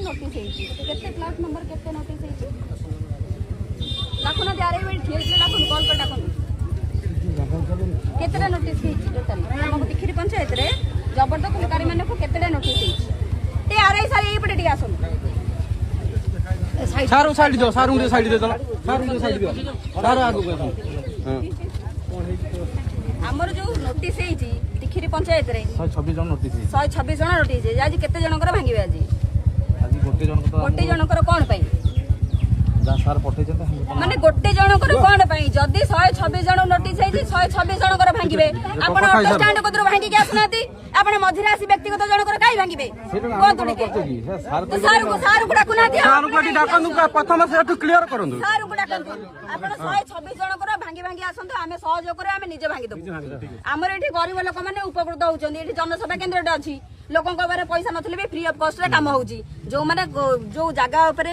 notice केते plot number केते notice डाकुना दियारे bell ठियले डाकुन call कर डाकुन केतेटा नोटिस टोटल हम तिखिरी पंचायत रे जबरदस्त अधिकारी माने को केतेटा नोटिस ते आरआई सारे एई पटे आसन सारू साइड दो सारू दे साइड दे चला सारू दे साइड दो सारू आगु को हां हमर जो नोटिस हेची तिखिरी पंचायत रे 126 जन नोटिस 126 जन नोटिस आज केते जनकर भांगिबे आज गोटे जनकर कोन पई सार पठे माने गोटे जनकर कोन पई जदी 126 जन नोटिस हेची 126 जनकर भांगिबे आपण ऑटो स्टैंड कोदर भांगी के आसनाती आपण मझिरा आसी व्यक्तिगत जनकर काई भांगिबे कोन तुडके सार को डाकुना दिया सार को डाकनु प्रथम से क्लियर करंदु सार को डाकनु आपण 126 जनकर भांगी आसंतु आमे सहयोग करे आमे निजे भांगी दबु हमर एठी गरीब लोक माने उपकृत होउचंदी एठी जनसभा केंद्रटा अछि लोकन को बारे पैसा नथले भी फ्री ऑफ कॉस्ट रे काम होउची जो माने जो जगह ऊपर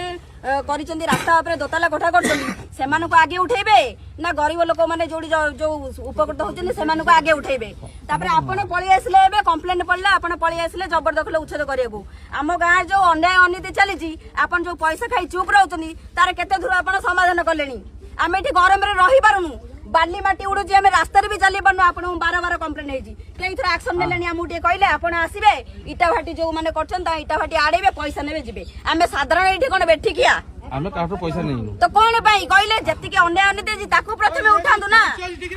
करिचंदी रास्ता ऊपर दोताला कोठा करचंदी सेमान को आगे उठेबे ना गरीब लोक माने जोडी जो उपकृत होउचंदी सेमान को आगे उठेबे तापर आपण पळी आसले एबे कंप्लेंट पड़ला आपण पळी आसले जबरदखल उच्छेद करियगु आम गां जो अन्याय अनीति चलीची आपण जो पैसा खाई चुप रहउचंदी तार केते दूर आपण समाधान करलेनी आमे एठी गरम रे रही पारुनु बाली माटी उड़ुची आमे रास्ता रे भी चली पारनु आपण बार बार कंप्लेंट हेजी केई थरा एक्शन नेलेनी हमु टे कहले आपण आसीबे इटा भाटी जो माने करछन ता इटा भाटी आडेबे पैसा नेबे जिबे आमे साधारण एठी कोन बेठिकिया आमे काठो पैसा नै तो कोन पई कहले जति के अन्याय अनीति जी ताकू प्रथमे उठांदु ना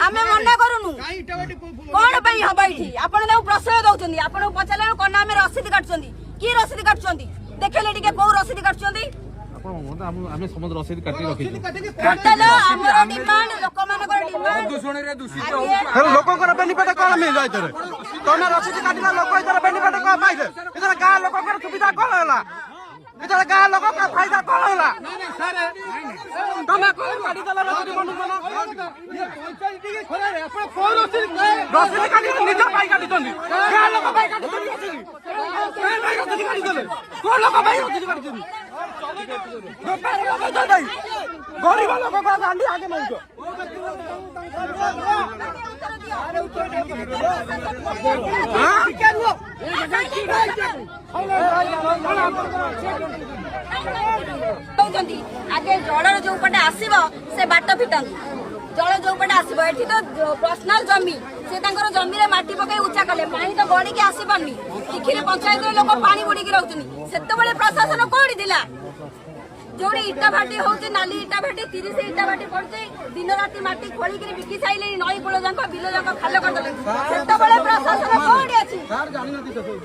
आमे मन्ना करूनु कोन पई हबा इठी आपण ना प्रश्रय दउचंदी आपण पचाले कोन आमे रसीद काटचंदी की रसीद काटचंदी देखले टिके को रसीद काटचंदी आमे समुद्र रसीद काटी रखी काटलो हमर डिमांड लोक मानकर डिमांड प्रदूषण रे दूषित हेलो लोककर बेनिफिट कोन मिल जाय तरे तोना रसीद काटिला लोक इधर बेनिफिट को पाइले इधर गां लोककर सुविधा कोन होला इधर गां लोककर फायदा कोन होला तोना को काटी दला रसीद कोन कोन रसीद काटी निज पाई काटी तनी गां लोक पाई काटी तनी रसीद काटी दले कोन लोक पाई रसीद काटी तनी गरीब लोग को गांधी आगे नहीं तो आगे जल जो पटे आसीबो से बाट फिटांग जल जो पटे आसीबो एठी तो पर्सनल जमी से तांकर जमी रे माटी पकाई उच्चा कले पानी तो गड़ी के आसी पानी तिखिरी पंचायत लोक पानी बुड़ी के रहउतनी सेते बेले प्रशासन कोडी दिला जोड़ी इटा भाटी होची नाली इटा भाटी 30 इटा भाटी पड़चे दिन राती माटी खोली के बिकी साइले नई कुळ जांको बिलो जांको खाल कर दले सेते बेले प्रशासन कोडी अछि